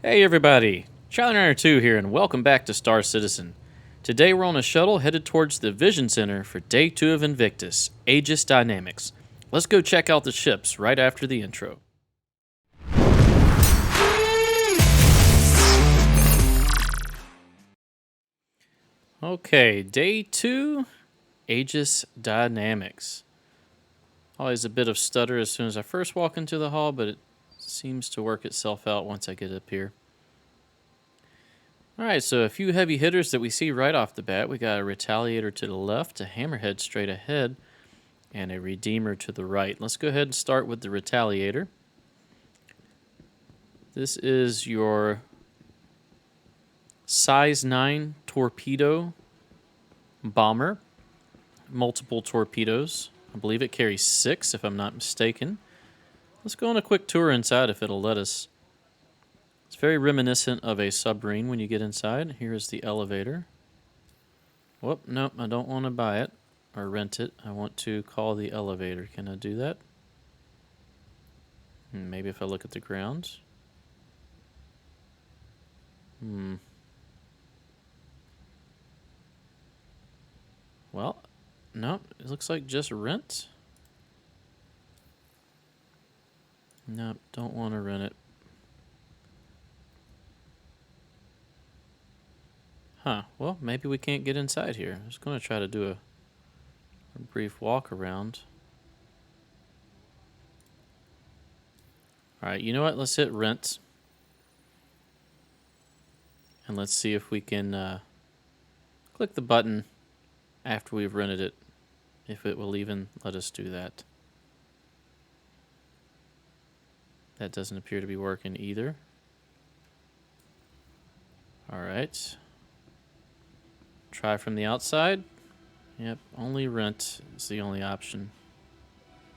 Hey everybody, Charlie 2 here, and welcome back to Star Citizen. Today we're on a shuttle headed towards the Vision Center for Day 2 of Invictus, Aegis Dynamics. Let's go check out the ships right after the intro. Okay, Day 2, Aegis Dynamics. Always a bit of stutter as soon as I first walk into the hall, but it seems to work itself out once I get up here. Alright, so a few heavy hitters that we see right off the bat. We got a Retaliator to the left, a Hammerhead straight ahead, and a Redeemer to the right. Let's go ahead and start with the Retaliator. This is your size 9 torpedo bomber. Multiple torpedoes. I believe it carries 6 if I'm not mistaken. Let's go on a quick tour inside if it'll let us. It's very reminiscent of a submarine when you get inside. Here is the elevator. Whoop, nope, I don't want to buy it or rent it. I want to call the elevator. Can I do that? Maybe if I look at the ground. Well, no, it looks like just rent. Nope, don't want to rent it. Huh, well, maybe we can't get inside here. I'm just going to try to do a brief walk around. Alright, you know what? Let's hit rent. And let's see if we can click the button after we've rented it, if it will even let us do that. That doesn't appear to be working either. Alright. Try from the outside. Yep, only rent is the only option.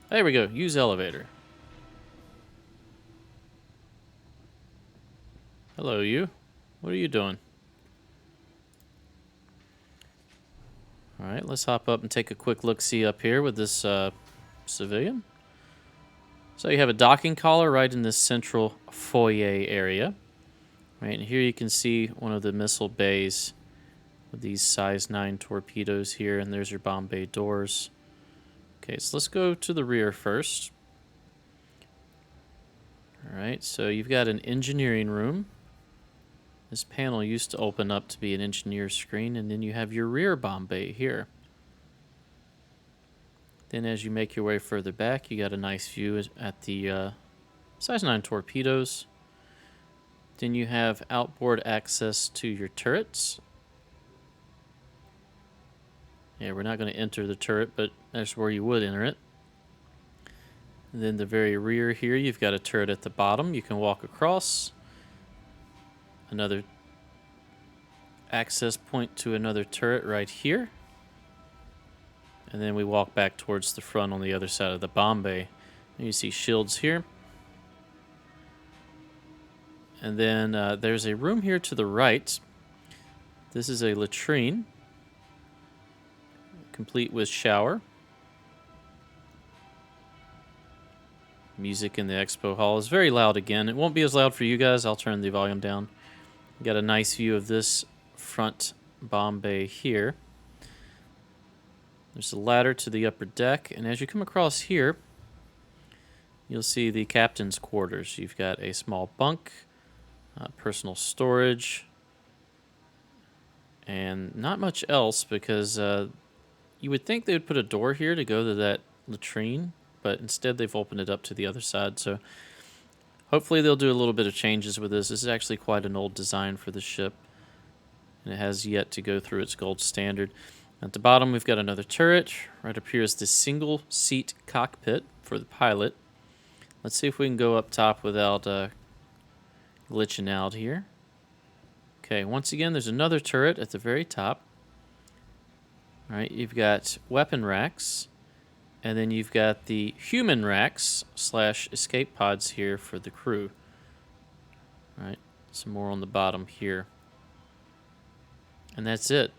There we go, use elevator. Hello, you. What are you doing? Alright, let's hop up and take a quick look-see up here with this civilian. So you have a docking collar right in this central foyer area. Right, and here you can see one of the missile bays with these size 9 torpedoes here, and there's your bomb bay doors. Okay, so let's go to the rear first. Alright, so you've got an engineering room. This panel used to open up to be an engineer's screen, and then you have your rear bomb bay here. Then as you make your way further back, you got a nice view at the size 9 torpedoes. Then you have outboard access to your turrets. Yeah, we're not going to enter the turret, but that's where you would enter it. And then the very rear here, you've got a turret at the bottom. You can walk across. Another access point to another turret right here. And then we walk back towards the front on the other side of the bomb bay. And you see shields here. And then there's a room here to the right. This is a latrine, complete with shower. Music in the expo hall is very loud again. It won't be as loud for you guys. I'll turn the volume down. You got a nice view of this front bomb bay here. There's a ladder to the upper deck, and as you come across here, you'll see the captain's quarters. You've got a small bunk, personal storage, and not much else because you would think they would put a door here to go to that latrine, but instead they've opened it up to the other side. So hopefully they'll do a little bit of changes with this. This is actually quite an old design for the ship, and it has yet to go through its gold standard. At the bottom, we've got another turret. Right up here is the single-seat cockpit for the pilot. Let's see if we can go up top without glitching out here. Okay, once again, there's another turret at the very top. All right, you've got weapon racks, and then you've got the human racks / escape pods here for the crew. All right, some more on the bottom here. And that's it.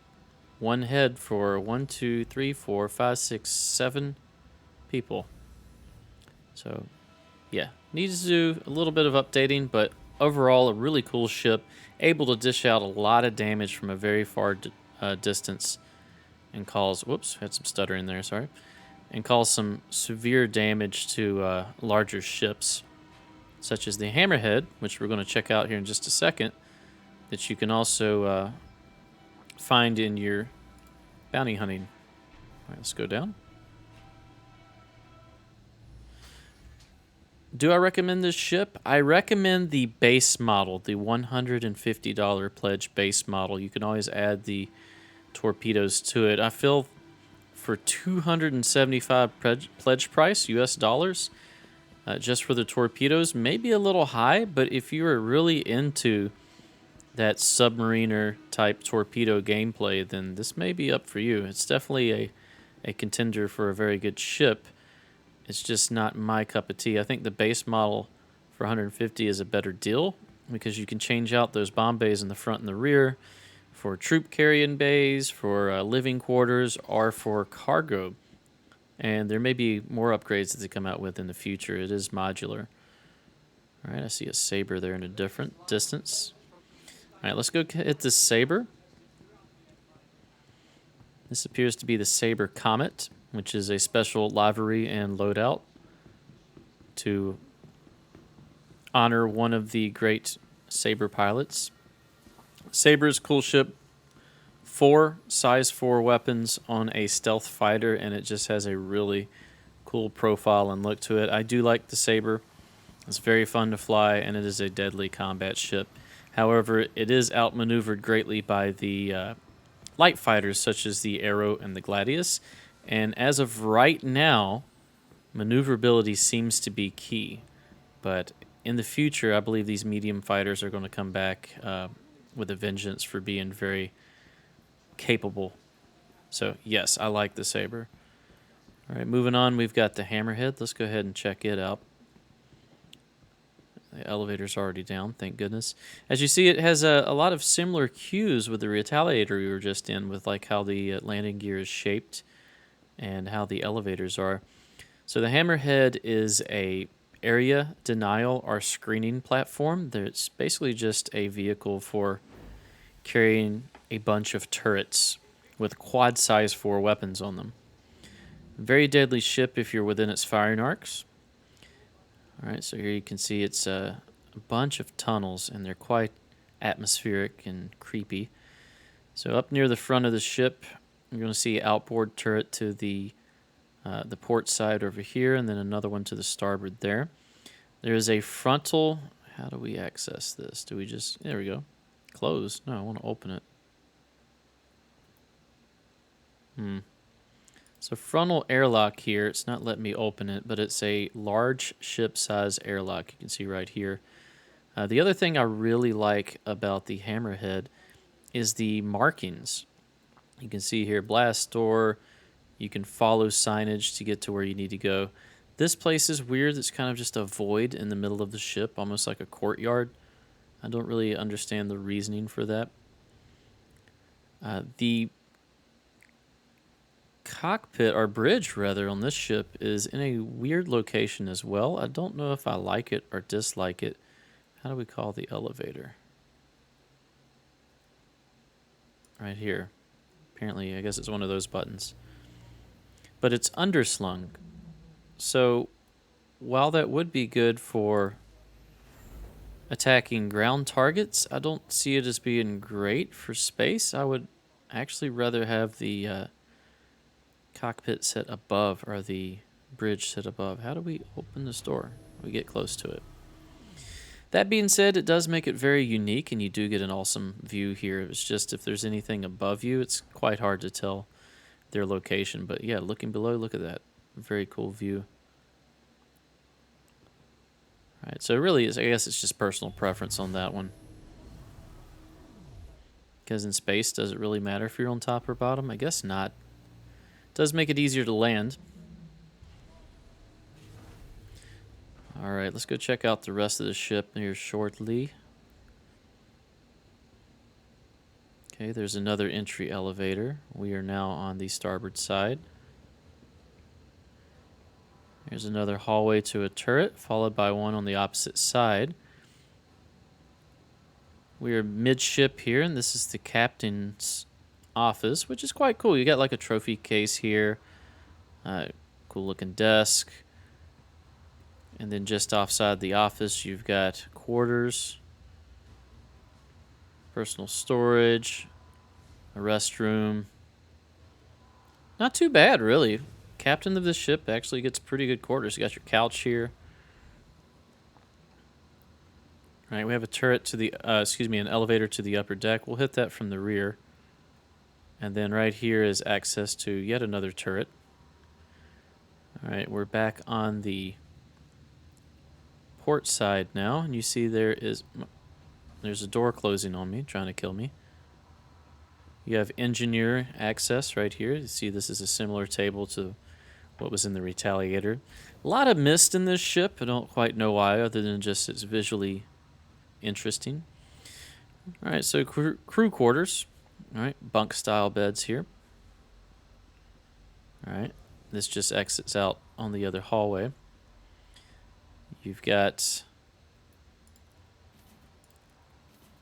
One head for 1, 2, 3, 4, 5, 6, 7 people. So, yeah, needs to do a little bit of updating, but Overall, a really cool ship, able to dish out a lot of damage from a very far distance and cause, whoops, had some stuttering there, sorry, and cause some severe damage to larger ships, such as the Hammerhead, which we're going to check out here in just a second, that you can also find in your bounty hunting. All right, let's go down. Do I recommend this ship? I recommend the base model, the $150 pledge base model. You can always add the torpedoes to it. I feel for $275 pledge price, US dollars, just for the torpedoes, maybe a little high, but if you are really into that submariner type torpedo gameplay, then this may be up for you. It's definitely a contender for a very good ship. It's just not my cup of tea. I think the base model for 150 is a better deal because you can change out those bomb bays in the front and the rear for troop carrying bays, for living quarters, or for cargo. And there may be more upgrades that they come out with in the future. It is modular. All right, I see a Saber there in a different distance. All right, let's go hit this Saber. This appears to be the Saber Comet, which is a special livery and loadout to honor one of the great Saber pilots. Saber is a cool ship. 4 size 4 weapons on a stealth fighter, and it just has a really cool profile and look to it. I do like the Saber. It's very fun to fly, and it is a deadly combat ship. However, it is outmaneuvered greatly by the light fighters such as the Arrow and the Gladius. And as of right now, maneuverability seems to be key. But in the future, I believe these medium fighters are going to come back with a vengeance for being very capable. So, yes, I like the Saber. All right, moving on, we've got the Hammerhead. Let's go ahead and check it out. The elevator's already down, thank goodness. As you see, it has a lot of similar cues with the Retaliator we were just in, with like how the landing gear is shaped and how the elevators are. So the Hammerhead is a area denial or screening platform. It's basically just a vehicle for carrying a bunch of turrets with quad size 4 weapons on them. Very deadly ship if you're within its firing arcs. All right, so here you can see it's a bunch of tunnels, and they're quite atmospheric and creepy. So up near the front of the ship, you're going to see an outboard turret to the port side over here, and then another one to the starboard there. There is a frontal. How do we access this? Do we just... There we go. Close. No, I want to open it. So frontal airlock here. It's not letting me open it, but it's a large ship size airlock. You can see right here. The other thing I really like about the Hammerhead is the markings. You can see here blast door. You can follow signage to get to where you need to go. This place is weird. It's kind of just a void in the middle of the ship, almost like a courtyard. I don't really understand the reasoning for that. The cockpit, or bridge rather, on this ship is in a weird location as well. I don't know if I like it or dislike it. How do we call the elevator? Right here. Apparently, I guess it's one of those buttons. But it's underslung. So, while that would be good for attacking ground targets, I don't see it as being great for space. I would actually rather have the cockpit set above, or the bridge set above. How do we open this door? We get close to it. That being said, it does make it very unique, and you do get an awesome view here. It's just if there's anything above you, it's quite hard to tell their location. But yeah, looking below, look at that. Very cool view. All right, so it really is, I guess it's just personal preference on that one. Because in space, does it really matter if you're on top or bottom? I guess not. It does make it easier to land. All right, let's go check out the rest of the ship here shortly. Okay, there's another entry elevator. We are now on the starboard side. There's another hallway to a turret, followed by one on the opposite side. we're midship here, and this is the captain's office, which is quite cool. You got like a trophy case here, cool looking desk, and then just offside the office you've got quarters, personal storage, a restroom. Not too bad, really. Captain of this ship actually gets pretty good quarters. You got your couch here. All right, we have a turret to the, an elevator to the upper deck. We'll hit that from the rear. And then right here is access to yet another turret. All right, we're back on the port side now, and you see there's a door closing on me, trying to kill me. You have engineer access right here. You see this is a similar table to what was in the Retaliator. A lot of mist in this ship. I don't quite know why, other than just it's visually interesting. All right, so crew quarters. All right, bunk style beds here. All right, this just exits out on the other hallway. You've got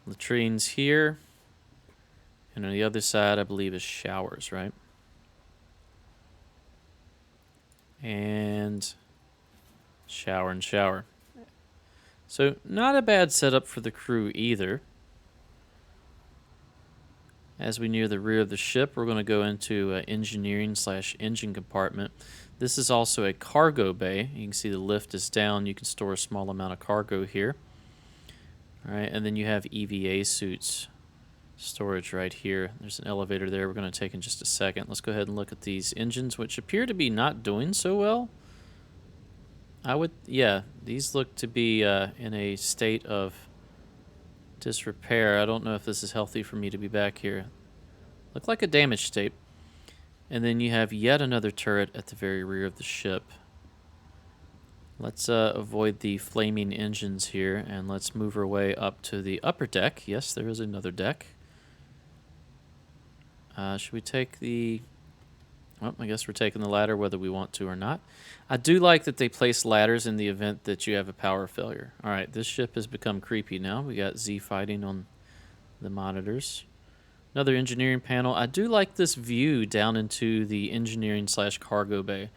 latrines here. And on the other side, I believe, is showers, right? And shower and shower. So not a bad setup for the crew either. As we near the rear of the ship, we're going to go into engineering/engine compartment. This is also a cargo bay. You can see the lift is down. You can store a small amount of cargo here. All right, and then you have EVA suits storage right here. There's an elevator there we're going to take in just a second. Let's go ahead and look at these engines, which appear to be not doing so well. These look to be in a state of disrepair. I don't know if this is healthy for me to be back here. Look like a damaged state. And then you have yet another turret at the very rear of the ship. Let's avoid the flaming engines here, and let's move our way up to the upper deck. Yes, there is another deck. Should we take the... Well, I guess we're taking the ladder whether we want to or not. I do like that they place ladders in the event that you have a power failure. All right, this ship has become creepy now. We got Z fighting on the monitors. Another engineering panel. I do like this view down into the engineering/cargo bay.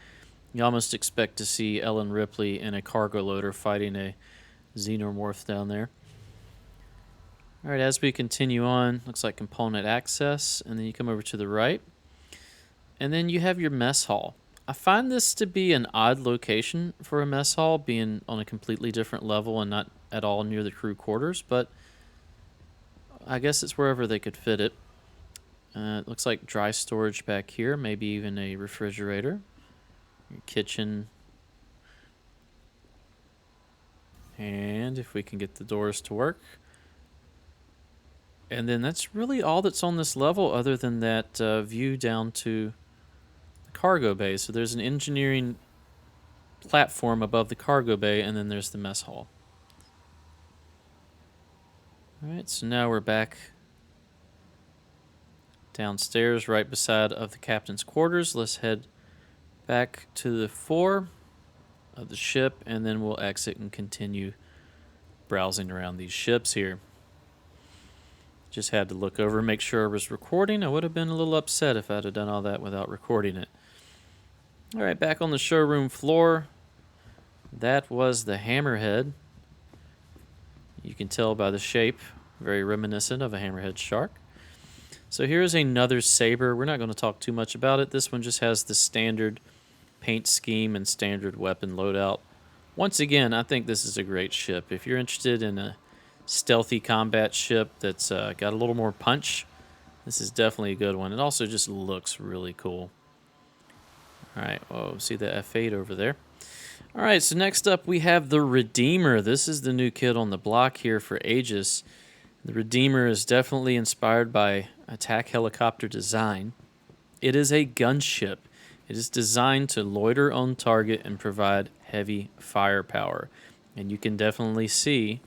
You almost expect to see Ellen Ripley in a cargo loader fighting a xenomorph down there. All right, as we continue on, looks like component access, and then you come over to the right. And then you have your mess hall. I find this to be an odd location for a mess hall, being on a completely different level and not at all near the crew quarters, but I guess it's wherever they could fit it. It looks like dry storage back here, maybe even a refrigerator. Your kitchen. And if we can get the doors to work. And then that's really all that's on this level other than that view down to the cargo bay. So there's an engineering platform above the cargo bay, and then there's the mess hall. All right, so now we're back downstairs right beside of the captain's quarters. Let's head back to the fore of the ship, and then we'll exit and continue browsing around these ships here. Just had to look over and make sure I was recording. I would have been a little upset if I'd have done all that without recording it. All right, back on the showroom floor. That was the hammerhead. You can tell by the shape, very reminiscent of a hammerhead shark. So here's another saber. We're not going to talk too much about it. This one just has the standard paint scheme and standard weapon loadout. Once again, I think this is a great ship. If you're interested in a stealthy combat ship that's got a little more punch, this is definitely a good one. It also just looks really cool. All right, oh, see the F8 over there. All right, so next up we have the Redeemer. This is the new kid on the block here for Aegis. The Redeemer is definitely inspired by attack helicopter design. It is a gunship. It is designed to loiter on target and provide heavy firepower. And you can definitely see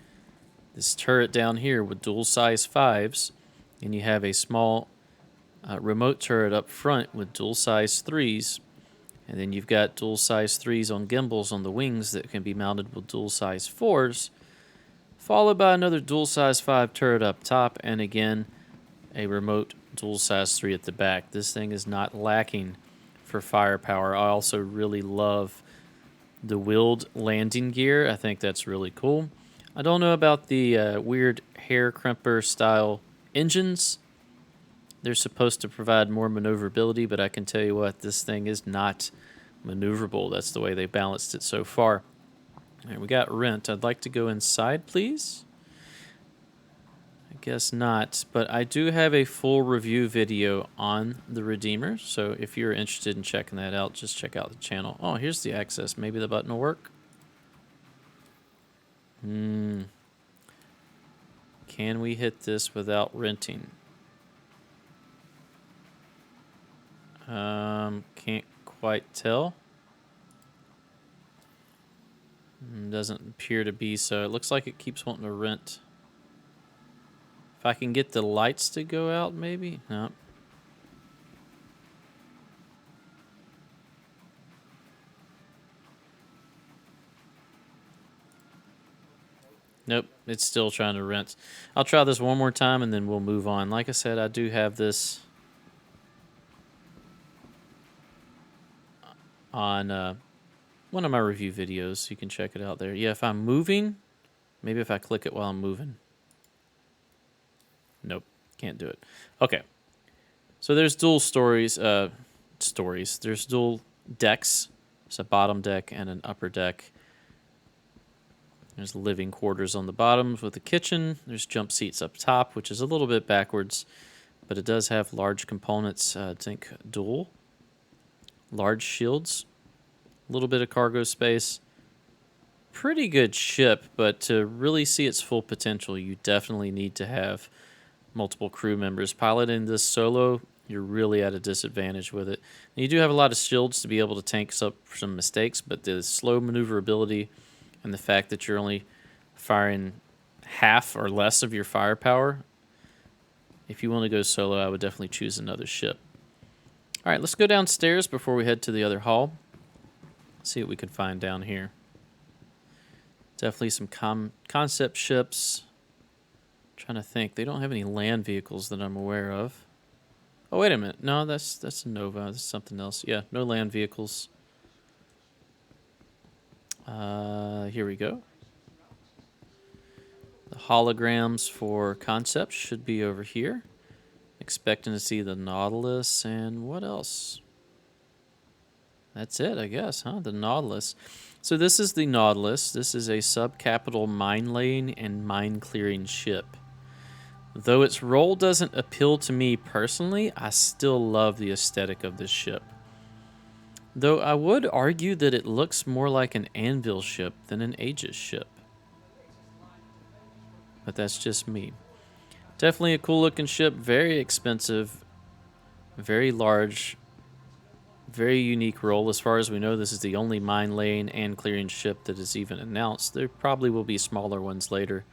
this turret down here with dual size 5s, and you have a small remote turret up front with dual size 3s, and then you've got dual size 3s on gimbals on the wings that can be mounted with dual size 4s, followed by another dual size 5 turret up top, and again, a remote dual size 3 at the back. This thing is not lacking for firepower. I also really love the wheeled landing gear. I think that's really cool. I don't know about the weird hair crimper style engines. They're supposed to provide more maneuverability, but I can tell you what, this thing is not maneuverable. That's the way they balanced it so far. All right, we got rent. I'd like to go inside, please. I guess not, but I do have a full review video on the Redeemer, so if you're interested in checking that out, just check out the channel. Oh, here's the access. Maybe the button will work. Can we hit this without renting? Can't quite tell. Doesn't appear to be so. It looks like it keeps wanting to rent. If I can get the lights to go out, maybe? No. Nope, it's still trying to rent. I'll try this one more time and then we'll move on. Like I said, I do have this on one of my review videos. You can check it out there. Yeah, if I'm moving, maybe if I click it while I'm moving. Nope, can't do it. Okay, so there's dual There's dual decks. There's a bottom deck and an upper deck. There's living quarters on the bottoms with a kitchen. There's jump seats up top, which is a little bit backwards, but it does have large components. I think dual. Large shields. A little bit of cargo space. Pretty good ship, but to really see its full potential, you definitely need to have multiple crew members. Piloting this solo, you're really at a disadvantage with it. And you do have a lot of shields to be able to tank up some mistakes, but the slow maneuverability and the fact that you're only firing half or less of your firepower, if you want to go solo, I would definitely choose another ship. All right, let's go downstairs before we head to the other hall. See what we can find down here. Definitely some concept ships. Trying to think. They don't have any land vehicles that I'm aware of. Oh, wait a minute. No, that's a Nova. That's something else. Yeah, no land vehicles. Here we go. The holograms for concepts should be over here. Expecting to see the Nautilus and what else? That's it, I guess, huh? The Nautilus. So this is the Nautilus. This is a sub-capital mine laying and mine clearing ship. Though its role doesn't appeal to me personally, I still love the aesthetic of this ship. Though I would argue that it looks more like an anvil ship than an Aegis ship. But that's just me. Definitely a cool looking ship, very expensive, very large, very unique role. As far as we know, this is the only mine laying and clearing ship that is even announced. There probably will be smaller ones later,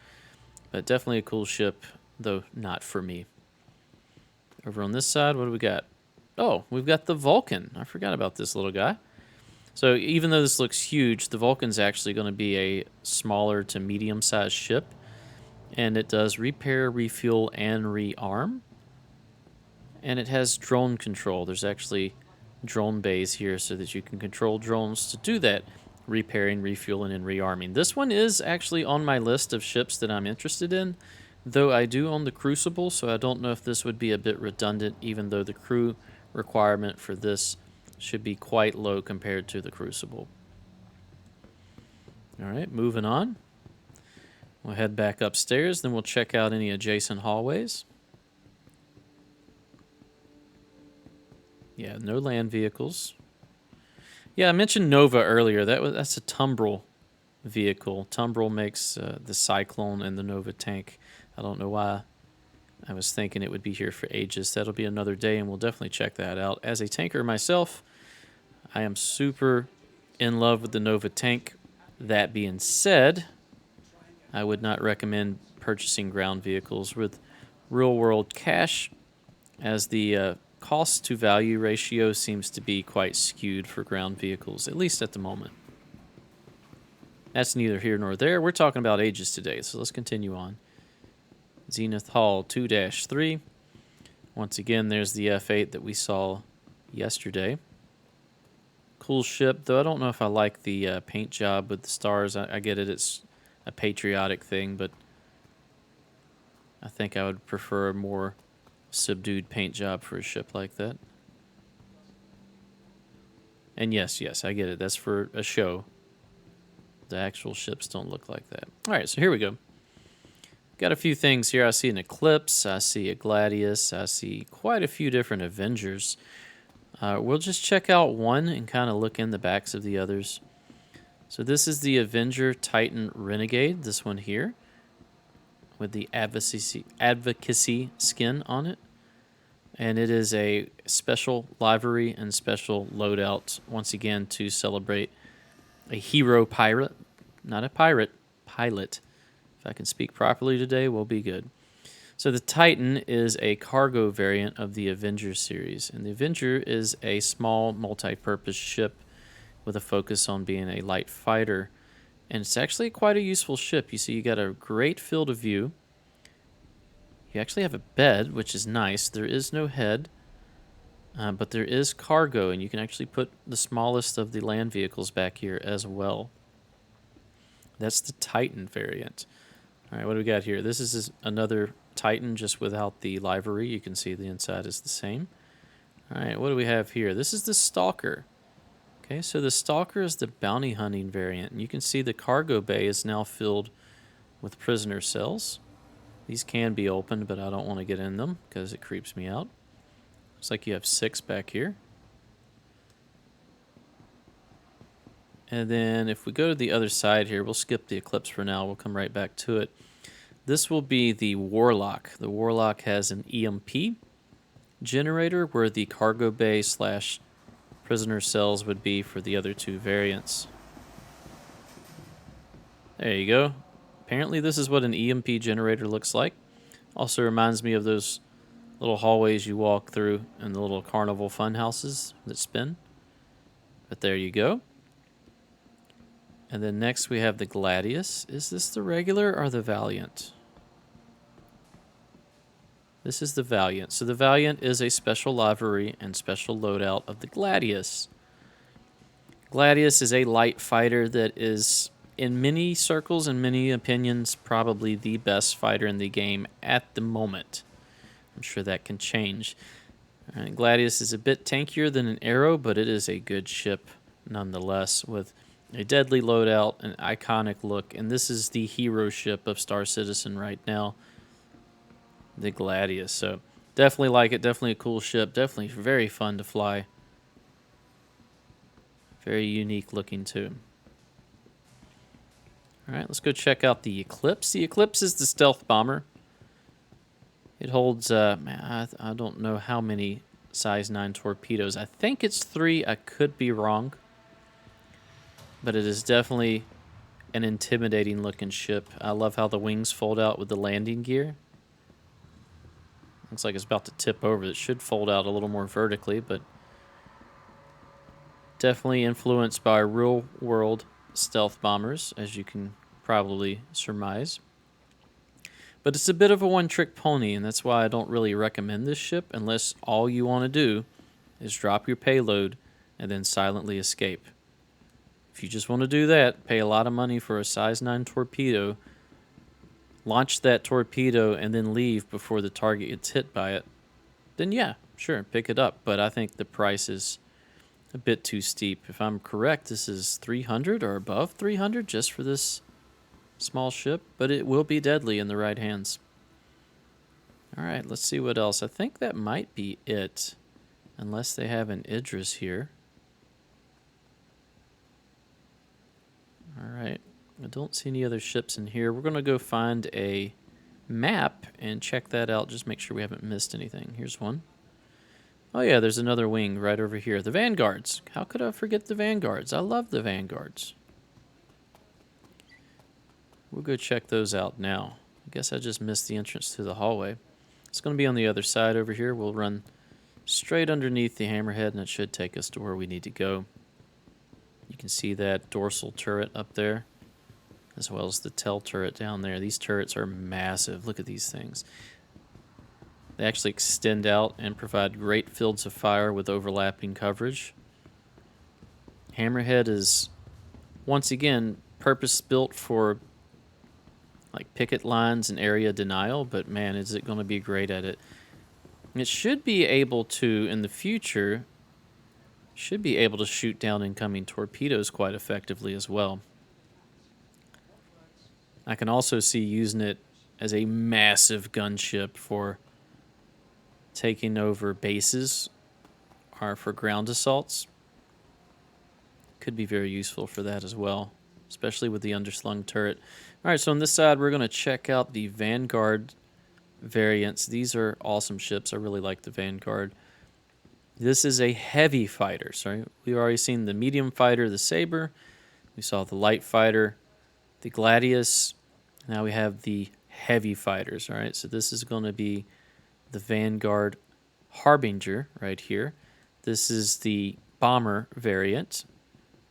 but definitely a cool ship, though not for me. Over on this side, what do we got? Oh, we've got the Vulcan. I forgot about this little guy. So even though this looks huge, the Vulcan's actually going to be a smaller to medium-sized ship. And it does repair, refuel, and rearm. And it has drone control. There's actually drone bays here so that you can control drones to do that repairing, refueling, and rearming. This one is actually on my list of ships that I'm interested in, though I do own the Crucible, so I don't know if this would be a bit redundant, even though the crew requirement for this should be quite low compared to the Crucible. All right, moving on. We'll head back upstairs, then we'll check out any adjacent hallways. Yeah, no land vehicles. Yeah, I mentioned Nova earlier. That's a Tumbrel vehicle. Tumbrel makes the Cyclone and the Nova tank. I don't know why I was thinking it would be here for Aegis. That'll be another day, and we'll definitely check that out. As a tanker myself, I am super in love with the Nova tank. That being said, I would not recommend purchasing ground vehicles with real-world cash, as the cost-to-value ratio seems to be quite skewed for ground vehicles, at least at the moment. That's neither here nor there. We're talking about Aegis today, so let's continue on. Zenith Hall 2-3. Once again, there's the F8 that we saw yesterday. Cool ship, though I don't know if I like the paint job with the stars. I get it, it's a patriotic thing, but I think I would prefer a more subdued paint job for a ship like that. And yes, I get it. That's for a show. The actual ships don't look like that. All right, so here we go. Got a few things here. I see an Eclipse. I see a Gladius. I see quite a few different Avengers. We'll just check out one and kind of look in the backs of the others. So this is the Avenger Titan Renegade, this one here, with the advocacy skin on it. And it is a special livery and special loadout, once again, to celebrate a hero pirate. Not a pirate, pilot. If I can speak properly today, we'll be good. So the Titan is a cargo variant of the Avenger series. And the Avenger is a small multi-purpose ship with a focus on being a light fighter. And it's actually quite a useful ship. You see, you got a great field of view. You actually have a bed, which is nice. There is no head, but there is cargo, and you can actually put the smallest of the land vehicles back here as well. That's the Titan variant. All right, what do we got here? This is another Titan, just without the livery. You can see the inside is the same. All right, what do we have here? This is the Stalker. Okay, so the Stalker is the bounty hunting variant, and you can see the cargo bay is now filled with prisoner cells. These can be opened, but I don't want to get in them because it creeps me out. Looks like you have 6 back here. And then if we go to the other side here, we'll skip the Eclipse for now. We'll come right back to it. This will be the Warlock. The Warlock has an EMP generator where the cargo bay / prisoner cells would be for the other 2 variants. There you go. Apparently this is what an EMP generator looks like. Also reminds me of those little hallways you walk through in the little carnival fun houses that spin. But there you go. And then next we have the Gladius. Is this the regular or the Valiant? This is the Valiant. So the Valiant is a special livery and special loadout of the Gladius. Gladius is a light fighter that is, in many circles and many opinions, probably the best fighter in the game at the moment. I'm sure that can change. Gladius is a bit tankier than an Arrow, but it is a good ship nonetheless, with a deadly loadout, an iconic look, and this is the hero ship of Star Citizen right now, the Gladius. So definitely like it, definitely a cool ship, definitely very fun to fly. Very unique looking too. Alright, let's go check out the Eclipse. The Eclipse is the stealth bomber. It holds, I don't know how many size 9 torpedoes. I think it's 3, I could be wrong. But it is definitely an intimidating looking ship. I love how the wings fold out with the landing gear. Looks like it's about to tip over. It should fold out a little more vertically, but definitely influenced by real world stealth bombers, as you can probably surmise. But it's a bit of a one-trick pony, and that's why I don't really recommend this ship unless all you want to do is drop your payload and then silently escape. If you just want to do that, pay a lot of money for a size 9 torpedo, launch that torpedo, and then leave before the target gets hit by it, then yeah, sure, pick it up. But I think the price is a bit too steep. If I'm correct, this is 300 or above 300 just for this small ship, but it will be deadly in the right hands. Alright, let's see what else. I think that might be it, unless they have an Idris here. Alright, I don't see any other ships in here. We're going to go find a map and check that out, just make sure we haven't missed anything. Here's one. Oh yeah, there's another wing right over here. The Vanguards. How could I forget the Vanguards? I love the Vanguards. We'll go check those out now. I guess I just missed the entrance to the hallway. It's going to be on the other side over here. We'll run straight underneath the hammerhead, and it should take us to where we need to go. You can see that dorsal turret up there. as well as the tail turret down there. These turrets are massive. Look at these things. They actually extend out and provide great fields of fire with overlapping coverage. Hammerhead is, once again, purpose-built for like picket lines and area denial, but man, is it going to be great at it. It should be able to, in the future, should be able to shoot down incoming torpedoes quite effectively as well. I can also see using it as a massive gunship for taking over bases or for ground assaults. Could be very useful for that as well, especially with the underslung turret. All right, so on this side, we're going to check out the Vanguard variants. These are awesome ships. I really like the Vanguard. This is a heavy fighter. Sorry, we've already seen the medium fighter, the Saber. We saw the light fighter, the Gladius. Now we have the heavy fighters. All right, so this is going to be the Vanguard Harbinger right here. This is the bomber variant.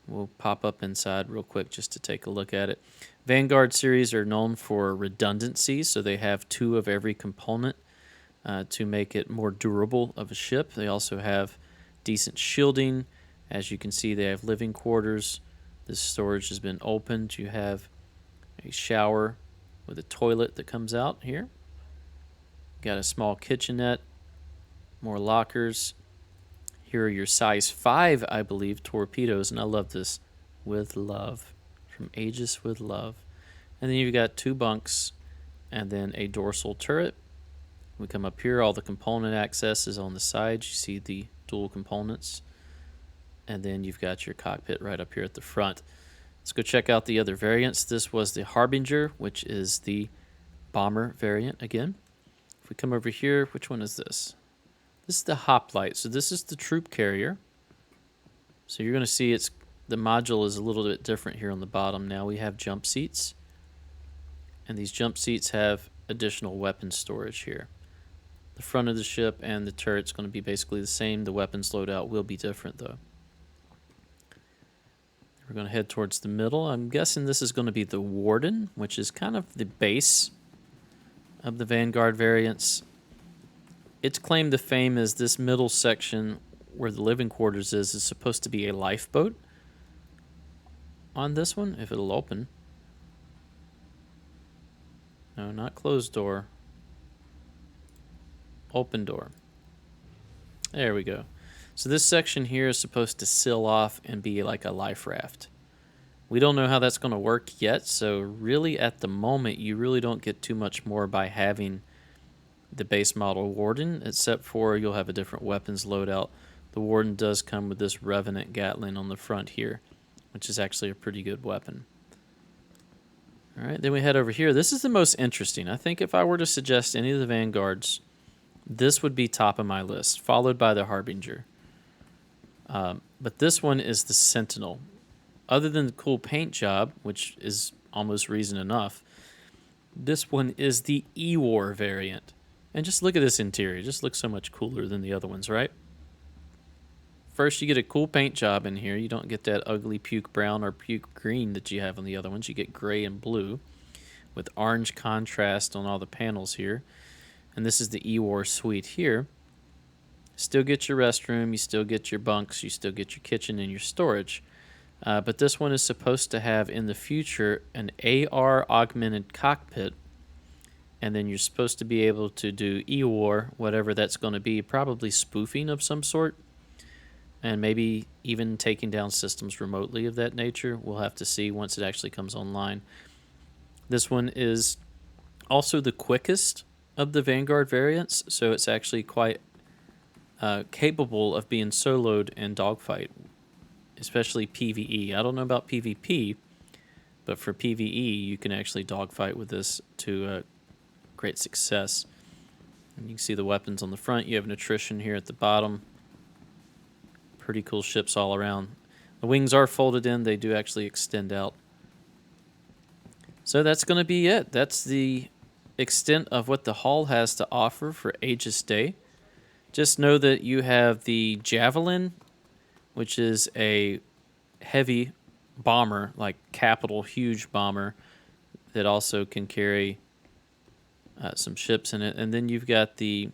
We'll pop up inside real quick just to take a look at it. Vanguard series are known for redundancy, so they have 2 of every component to make it more durable of a ship. They also have decent shielding. As you can see, they have living quarters. This storage has been opened. You have a shower with a toilet that comes out here. Got a small kitchenette, more lockers. Here are your size 5, I believe, torpedoes, and I love this. With love. From Aegis with love. And then you've got 2 bunks and then a dorsal turret. We come up here, all the component access is on the side. You see the dual components. And then you've got your cockpit right up here at the front. Let's go check out the other variants. This was the Harbinger, which is the bomber variant again. If we come over here, which one is this? This is the hoplite. So this is the troop carrier. So you're going to see the module is a little bit different here on the bottom. Now we have jump seats. And these jump seats have additional weapon storage here. The front of the ship and the turret's going to be basically the same. The weapons loadout will be different though. We're going to head towards the middle. I'm guessing this is going to be the Warden, which is kind of the base of the Vanguard variants. Its claim to fame is this middle section where the living quarters is supposed to be a lifeboat on this one, if it'll open. No, not closed door. Open door. There we go. So this section here is supposed to seal off and be like a life raft. We don't know how that's going to work yet, so really at the moment you really don't get too much more by having the base model Warden, except for you'll have a different weapons loadout. The Warden does come with this Revenant Gatling on the front here, which is actually a pretty good weapon. Alright, then we head over here. This is the most interesting. I think if I were to suggest any of the Vanguards, this would be top of my list, followed by the Harbinger. But this one is the Sentinel. Other than the cool paint job, which is almost reason enough, this one is the E-War variant. And just look at this interior. It just looks so much cooler than the other ones, right? First, you get a cool paint job in here. You don't get that ugly puke brown or puke green that you have on the other ones. You get gray and blue with orange contrast on all the panels here. And this is the E-War suite here. Still get your restroom, you still get your bunks, you still get your kitchen and your storage. But this one is supposed to have in the future an AR augmented cockpit. And then you're supposed to be able to do E-War, whatever that's going to be, probably spoofing of some sort. And maybe even taking down systems remotely of that nature. We'll have to see once it actually comes online. This one is also the quickest of the Vanguard variants, so it's actually quite capable of being soloed in dogfight, especially PvE. I don't know about PvP, but for PvE, you can actually dogfight with this to great success. And you can see the weapons on the front. You have an attrition here at the bottom. Pretty cool ships all around. The wings are folded in. They do actually extend out. So that's going to be it. That's the extent of what the hull has to offer for Aegis Day. Just know that you have the Javelin, which is a heavy bomber, like capital huge bomber, that also can carry some ships in it. And then you've got the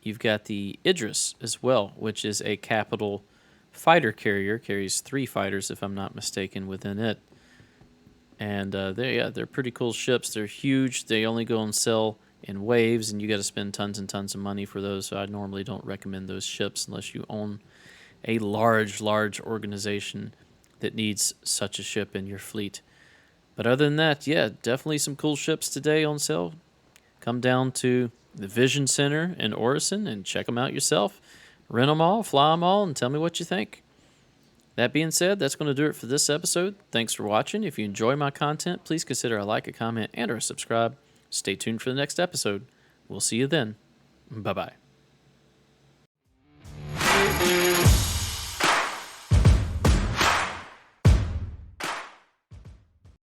Idris as well, which is a capital fighter carrier. Carries 3 fighters, if I'm not mistaken, within it. And they're pretty cool ships. They're huge. They only go on sale in waves, and you got to spend tons and tons of money for those. So I normally don't recommend those ships unless you own a large organization that needs such a ship in your fleet. But other than that, yeah, definitely some cool ships today on sale. Come down to the Vision Center in Orison and check them out yourself. Rent them all, fly them all, and tell me what you think. That being said, that's going to do it for this episode. Thanks for watching. If you enjoy my content, please consider a like, a comment, and or a subscribe. Stay tuned for the next episode. We'll see you then. Bye-bye.